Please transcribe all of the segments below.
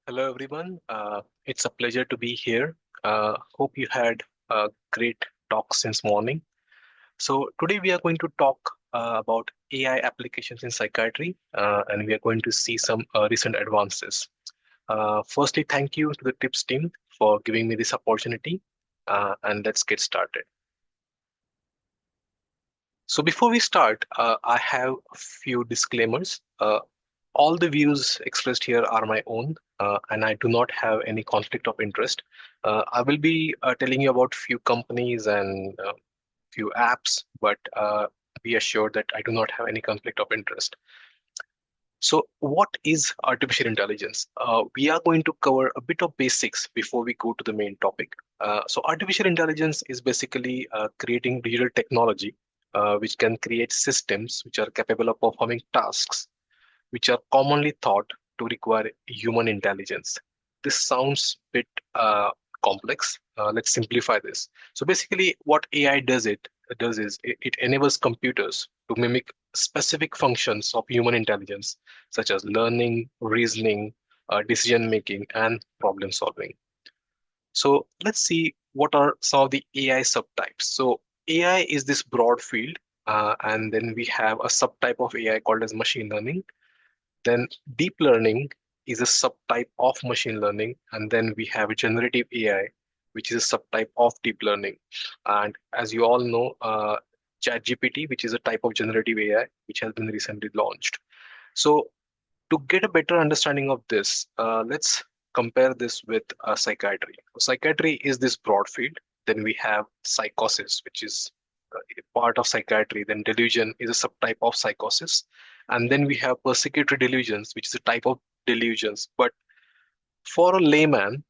Hello, everyone. It's a pleasure to be here. Hope you had a great talk since morning. So today we are going to talk about AI applications in psychiatry, and we are going to see some recent advances. Firstly, thank you to the TIPPS team for giving me this opportunity, and let's get started. So before we start, I have a few disclaimers. All the views expressed here are my own, and I do not have any conflict of interest. I will be telling you about few companies and few apps, but be assured that I do not have any conflict of interest. So, what is artificial intelligence? We are going to cover a bit of basics before we go to the main topic. So, artificial intelligence is basically creating digital technology which can create systems which are capable of performing tasks which are commonly thought to require human intelligence. This sounds a bit complex. Let's simplify this. So basically, what AI does is it enables computers to mimic specific functions of human intelligence, such as learning, reasoning, decision making, and problem solving. So let's see what are some of the AI subtypes. So AI is this broad field, and then we have a subtype of AI called as machine learning. Then deep learning is a subtype of machine learning, and then we have generative AI, which is a subtype of deep learning. And as you all know, ChatGPT, which is a type of generative AI, which has been recently launched. So to get a better understanding of this, let's compare this with psychiatry. Psychiatry is this broad field. Then we have psychosis, which is a part of psychiatry. Then delusion is a subtype of psychosis. And then we have persecutory delusions, which is a type of delusions. But for a layman,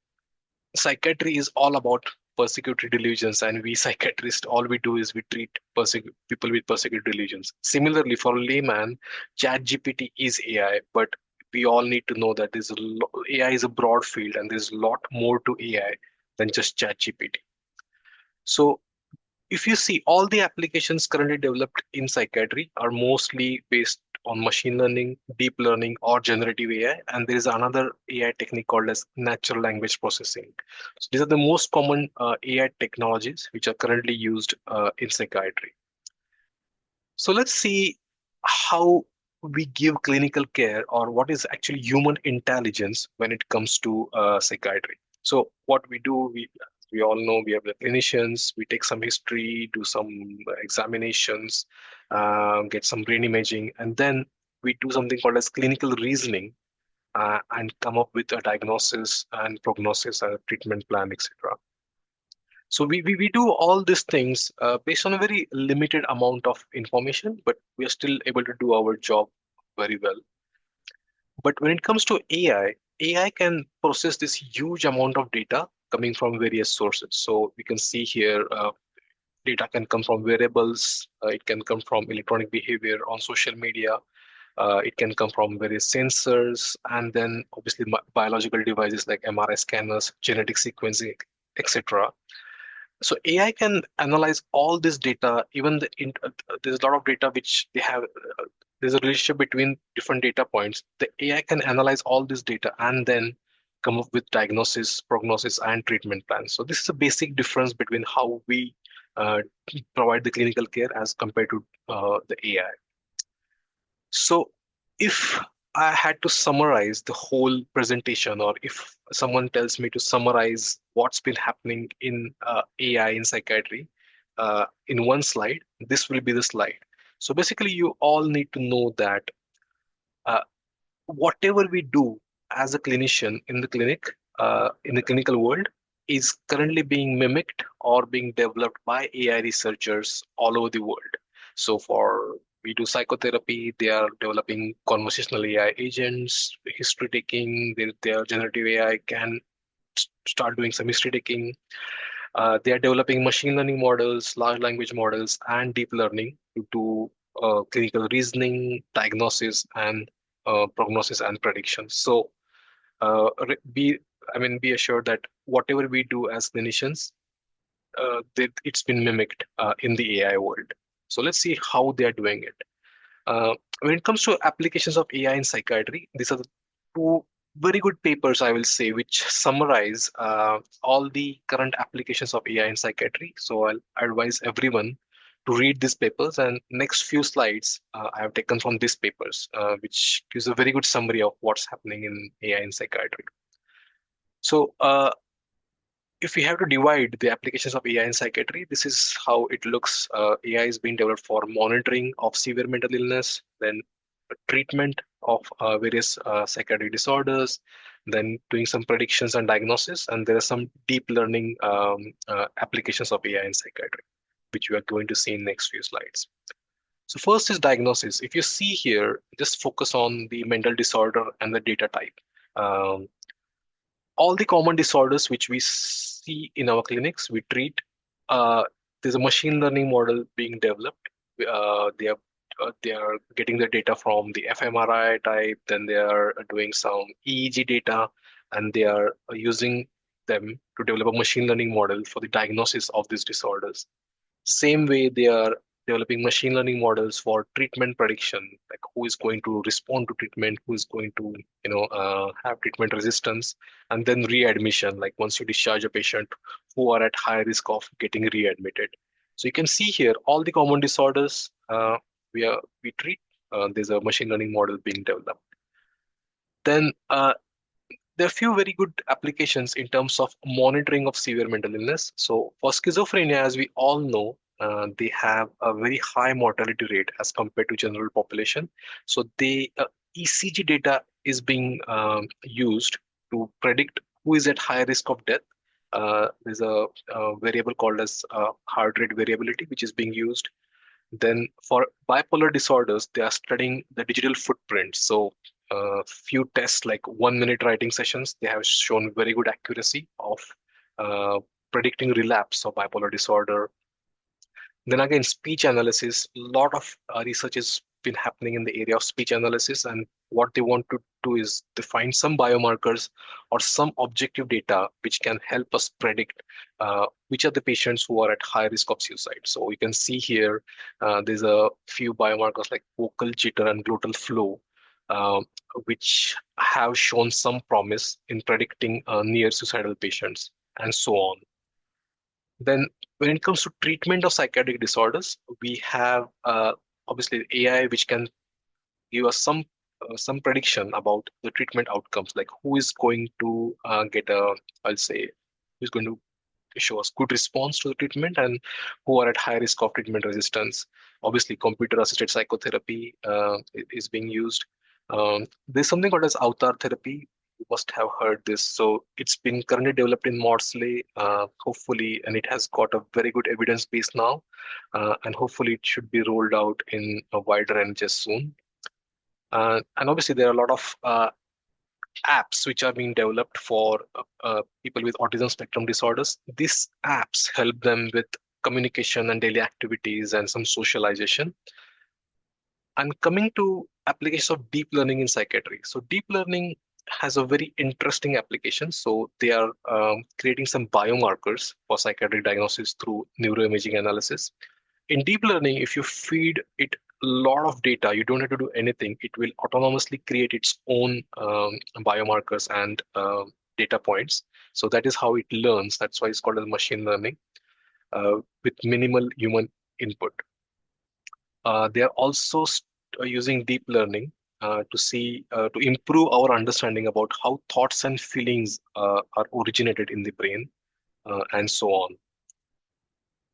psychiatry is all about persecutory delusions, and we psychiatrists, all we do is we treat people with persecutory delusions. Similarly, for a layman, ChatGPT is AI, but we all need to know that AI is a broad field, and there's a lot more to AI than just ChatGPT. So if you see, all the applications currently developed in psychiatry are mostly based on machine learning, deep learning, or generative AI. And there is another AI technique called as natural language processing. So these are the most common AI technologies which are currently used in psychiatry. So let's see how we give clinical care, or what is actually human intelligence when it comes to psychiatry. So what we do, we all know we have the clinicians, we take some history, do some examinations, get some brain imaging, and then we do something called as clinical reasoning and come up with a diagnosis and prognosis and a treatment plan, etc. So we do all these things based on a very limited amount of information, but we are still able to do our job very well. But when it comes to AI can process this huge amount of data coming from various sources. So we can see here data can come from wearables, it can come from electronic behavior on social media, it can come from various sensors, and then obviously biological devices like MRI scanners, genetic sequencing, etc. So AI can analyze all this data. Even there's a lot of data which they have. There's a relationship between different data points. The AI can analyze all this data and then come up with diagnosis, prognosis, and treatment plans. So this is a basic difference between how we uh, provide the clinical care as compared to the AI. So if I had to summarize the whole presentation, or if someone tells me to summarize what's been happening in AI in psychiatry in one slide, this will be the slide. So basically, you all need to know that uh, whatever we do as a clinician in the clinic, in the clinical world, is currently being mimicked or being developed by AI researchers all over the world. So for we do psychotherapy, they are developing conversational AI agents, history taking, their generative AI can start doing some history taking. They are developing machine learning models, large language models, and deep learning to do clinical reasoning, diagnosis, and prognosis and prediction. So be be assured that whatever we do as clinicians, it's been mimicked in the AI world. So let's see how they are doing it. When it comes to applications of AI in psychiatry, these are the two very good papers, I will say, which summarize all the current applications of AI in psychiatry. So I'll advise everyone to read these papers. And next few slides I have taken from these papers, which gives a very good summary of what's happening in AI in psychiatry. So if we have to divide the applications of AI in psychiatry, this is how it looks. AI is being developed for monitoring of severe mental illness, then treatment of various psychiatric disorders, then doing some predictions and diagnosis, and there are some deep learning applications of AI in psychiatry, which we are going to see in next few slides. So first is diagnosis. If you see here, just focus on the mental disorder and the data type. Um, all the common disorders which we see in our clinics, we treat. Uh, there's a machine learning model being developed. They are getting the data from the fMRI type, then they are doing some EEG data, and they are using them to develop a machine learning model for the diagnosis of these disorders. Same way, they are developing machine learning models for treatment prediction, like who is going to respond to treatment, who is going to, have treatment resistance, and then readmission, like once you discharge a patient who are at high risk of getting readmitted. So you can see here all the common disorders we treat. There's a machine learning model being developed. Then there are a few very good applications in terms of monitoring of severe mental illness. So for schizophrenia, as we all know, they have a very high mortality rate as compared to general population. So they ECG data is being used to predict who is at high risk of death. There's a variable called as heart rate variability, which is being used. Then for bipolar disorders, they are studying the digital footprint. So few tests like 1 minute writing sessions, they have shown very good accuracy of uh, predicting relapse of bipolar disorder. Then again, speech analysis, a lot of research has been happening in the area of speech analysis. And what they want to do is to find some biomarkers or some objective data which can help us predict which are the patients who are at high risk of suicide. So you can see here, there's a few biomarkers like vocal jitter and glottal flow, uh, which have shown some promise in predicting near suicidal patients, and so on. Then, when it comes to treatment of psychiatric disorders, we have obviously AI, which can give us some prediction about the treatment outcomes, like who is going to get a, I'll say, who's going to show us good response to the treatment and who are at high risk of treatment resistance. Obviously, computer-assisted psychotherapy is being used. There's something called as avatar therapy. You must have heard this. So it's been currently developed in Maudsley, hopefully, and it has got a very good evidence base now. And hopefully it should be rolled out in a wider NHS soon. And obviously, there are a lot of apps which are being developed for people with autism spectrum disorders. These apps help them with communication and daily activities and some socialization. And coming to applications of deep learning in psychiatry. So deep learning has a very interesting application. So they are creating some biomarkers for psychiatric diagnosis through neuroimaging analysis. In deep learning, if you feed it a lot of data, you don't have to do anything. It will autonomously create its own biomarkers and data points. So that is how it learns. That's why it's called as machine learning with minimal human input. They are also using deep learning to improve our understanding about how thoughts and feelings are originated in the brain, and so on.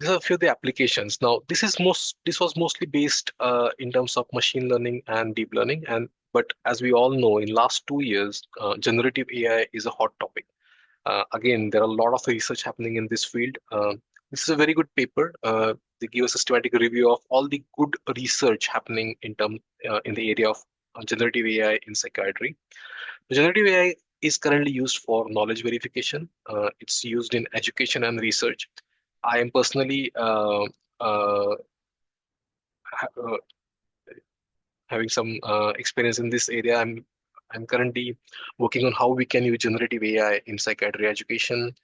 These are a few of the applications. Now, this was mostly based in terms of machine learning and deep learning, and but as we all know, in last 2 years, generative AI is a hot topic. Again, there are a lot of research happening in this field. This is a very good paper. They give a systematic review of all the good research happening in the area of generative AI in psychiatry. Generative AI is currently used for knowledge verification. It's used in education and research. I am personally uh, having some experience in this area. I'm currently working on how we can use generative AI in psychiatry education.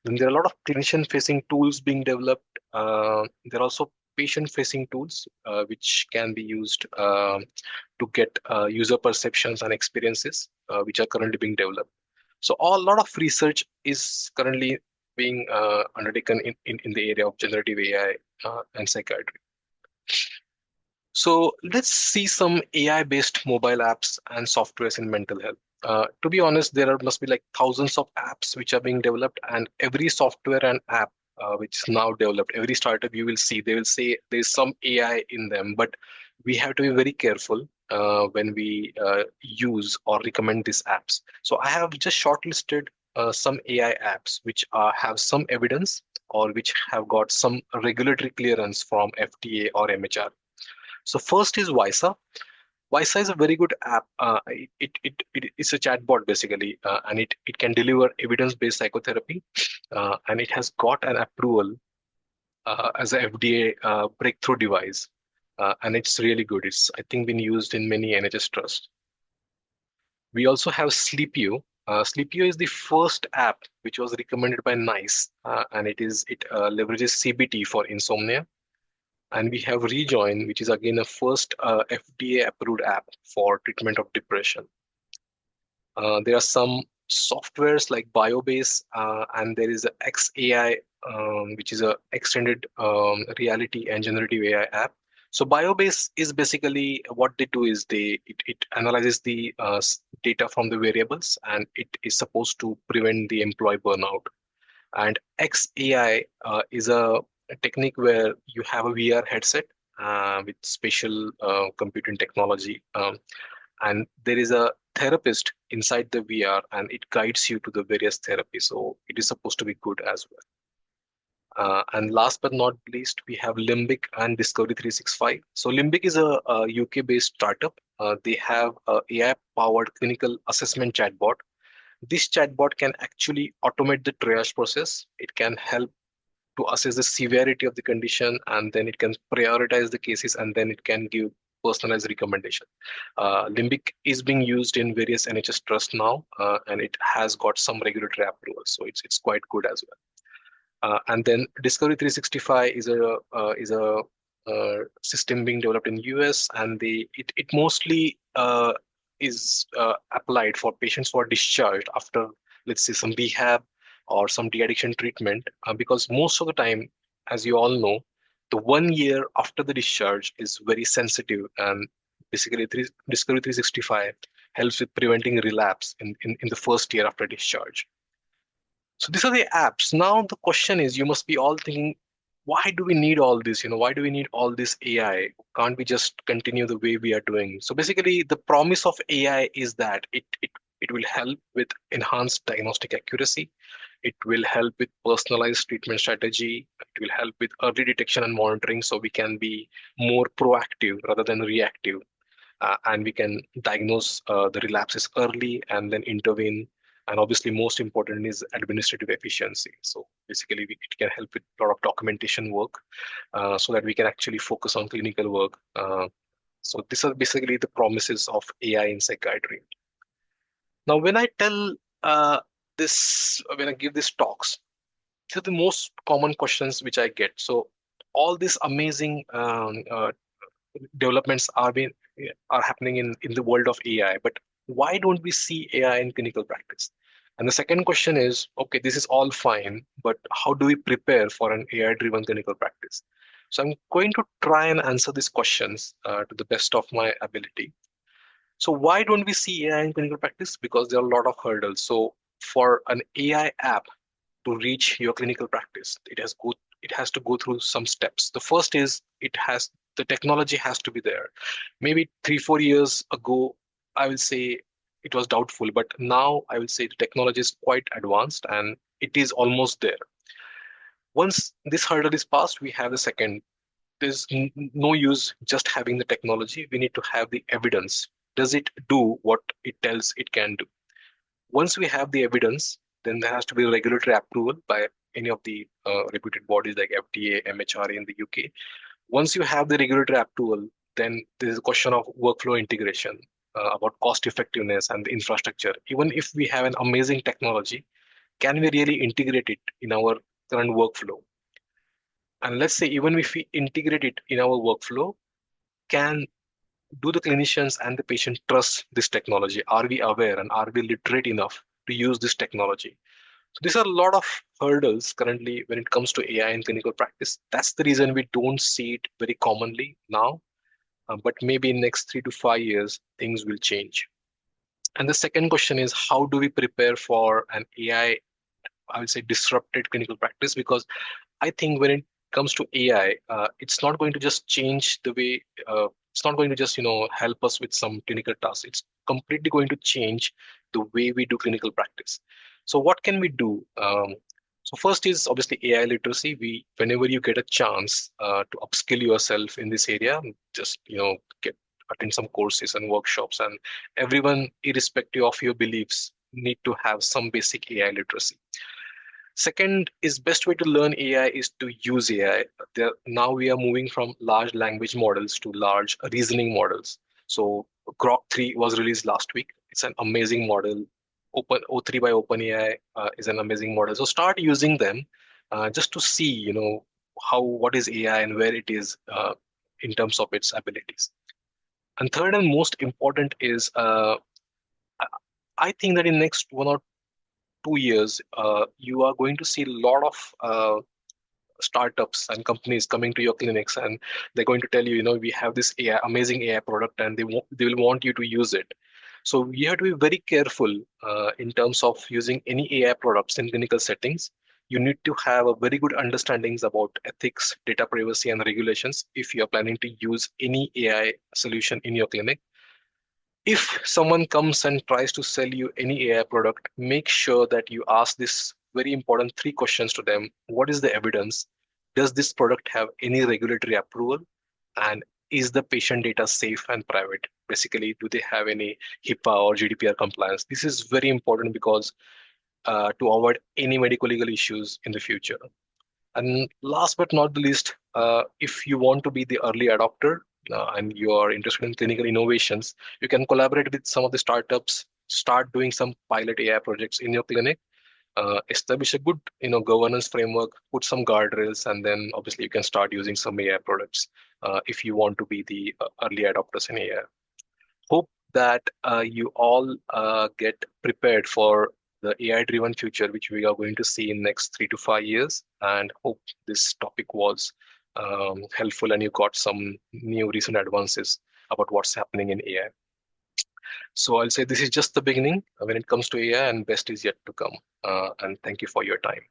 Then there are a lot of clinician-facing tools being developed. There are also patient-facing tools which can be used to get user perceptions and experiences which are currently being developed. So a lot of research is currently being undertaken in the area of generative AI and psychiatry. So let's see some AI-based mobile apps and softwares in mental health. To be honest, must be like thousands of apps which are being developed, and every software and app which is now developed, every startup you will see, they will say there's some AI in them, but we have to be very careful when we use or recommend these apps. So I have just shortlisted some AI apps which have some evidence or which have got some regulatory clearance from FDA or MHR. So first is Visa. Visa is a very good app. It's a chatbot basically, and it can deliver evidence-based psychotherapy, and it has got an approval as a FDA breakthrough device, and it's really good. It's I think been used in many NHS trusts. We also have Sleepio. Sleepio is the first app which was recommended by NICE, and it leverages CBT for insomnia. And we have Rejoin, which is again a first FDA-approved app for treatment of depression. There are some softwares like Biobase, and there is a XAI, which is a extended reality and generative AI app. So Biobase is basically what they do is it analyzes the data from the variables, and it is supposed to prevent the employee burnout. And XAI is a technique where you have a VR headset with spatial computing technology, and there is a therapist inside the VR, and it guides you to the various therapies. So it is supposed to be good as well. And last but not least, we have Limbic and Discovery 365. So Limbic is a UK-based startup. They have a AI-powered clinical assessment chatbot. This chatbot can actually automate the triage process. It can help to assess the severity of the condition, and then it can prioritize the cases, and then it can give personalized recommendation. Limbic is being used in various NHS trusts now, and it has got some regulatory approval, so it's quite good as well. And then Discovery 365 is a system being developed in US, and it mostly is applied for patients who are discharged after, let's say, some rehab or some de-addiction treatment, because most of the time, as you all know, the 1 year after the discharge is very sensitive, and basically Discovery 365 helps with preventing relapse in the first year after discharge. So these are the apps. Now the question is, you must be all thinking, why do we need all this? Why do we need all this AI? Can't we just continue the way we are doing? So basically, the promise of AI is that it will help with enhanced diagnostic accuracy. It will help with personalized treatment strategy. It will help with early detection and monitoring, so we can be more proactive rather than reactive, and we can diagnose the relapses early and then intervene. And obviously, most important is administrative efficiency. So basically, it can help with a lot of documentation work, so that we can actually focus on clinical work. So these are basically the promises of AI in psychiatry. Now, when I give these talks, these are the most common questions which I get. So all these amazing developments are happening in the world of AI, but why don't we see AI in clinical practice? And the second question is, okay, this is all fine, but how do we prepare for an AI-driven clinical practice? So I'm going to try and answer these questions to the best of my ability. So why don't we see AI in clinical practice? Because there are a lot of hurdles. So for an AI app to reach your clinical practice, it has to go through some steps. The first is the technology has to be there. Maybe 3-4 years ago, I will say it was doubtful, but now I will say the technology is quite advanced and it is almost there. Once this hurdle is passed, we have the second. There's no use just having the technology. We need to have the evidence. Does it do what it tells it can do? Once we have the evidence, then there has to be regulatory approval by any of the reputed bodies like FDA, MHRA in the UK. Once you have the regulatory approval, then there is a question of workflow integration, about cost effectiveness and the infrastructure. Even if we have an amazing technology, can we really integrate it in our current workflow? And let's say even if we integrate it in our workflow, can do the clinicians and the patient trust this technology? Are we aware and are we literate enough to use this technology? So these are a lot of hurdles currently when it comes to AI in clinical practice. That's the reason we don't see it very commonly now. But maybe in next 3 to 5 years, things will change. And the second question is, how do we prepare for an I would say, disrupted clinical practice? Because I think when it comes to AI, it's not going to just change the way, it's not going to just, help us with some clinical tasks. It's completely going to change the way we do clinical practice. So what can we do? So first is obviously AI literacy. Whenever you get a chance to upskill yourself in this area, just, get attend some courses and workshops, and everyone, irrespective of your beliefs, need to have some basic AI literacy. Second is best way to learn AI is to use AI. Now we are moving from large language models to large reasoning models. So Grok 3 was released last week. It's an amazing model. Open O3 by OpenAI is an amazing model. So start using them just to see, what is AI and where it is in terms of its abilities. And third and most important is I I think that in next 1 or 2 years, you are going to see a lot of startups and companies coming to your clinics, and they're going to tell you, we have this AI, amazing AI product, and they will want you to use it. So you have to be very careful in terms of using any AI products in clinical settings. You need to have a very good understandings about ethics, data privacy, and regulations if you are planning to use any AI solution in your clinic. If someone comes and tries to sell you any AI product, make sure that you ask this very important three questions to them. What is the evidence? Does this product have any regulatory approval? And is the patient data safe and private? Basically, do they have any HIPAA or GDPR compliance? This is very important because to avoid any medical legal issues in the future. And last but not the least, if you want to be the early adopter and you are interested in clinical innovations, you can collaborate with some of the startups, start doing some pilot AI projects in your clinic, establish a good governance framework, put some guardrails, and then obviously you can start using some AI products if you want to be the early adopters in AI. Hope that you all get prepared for the AI-driven future, which we are going to see in next 3 to 5 years. And hope this topic was helpful and you got some new recent advances about what's happening in AI. So I'll say this is just the beginning when it comes to AI, and best is yet to come. And thank you for your time.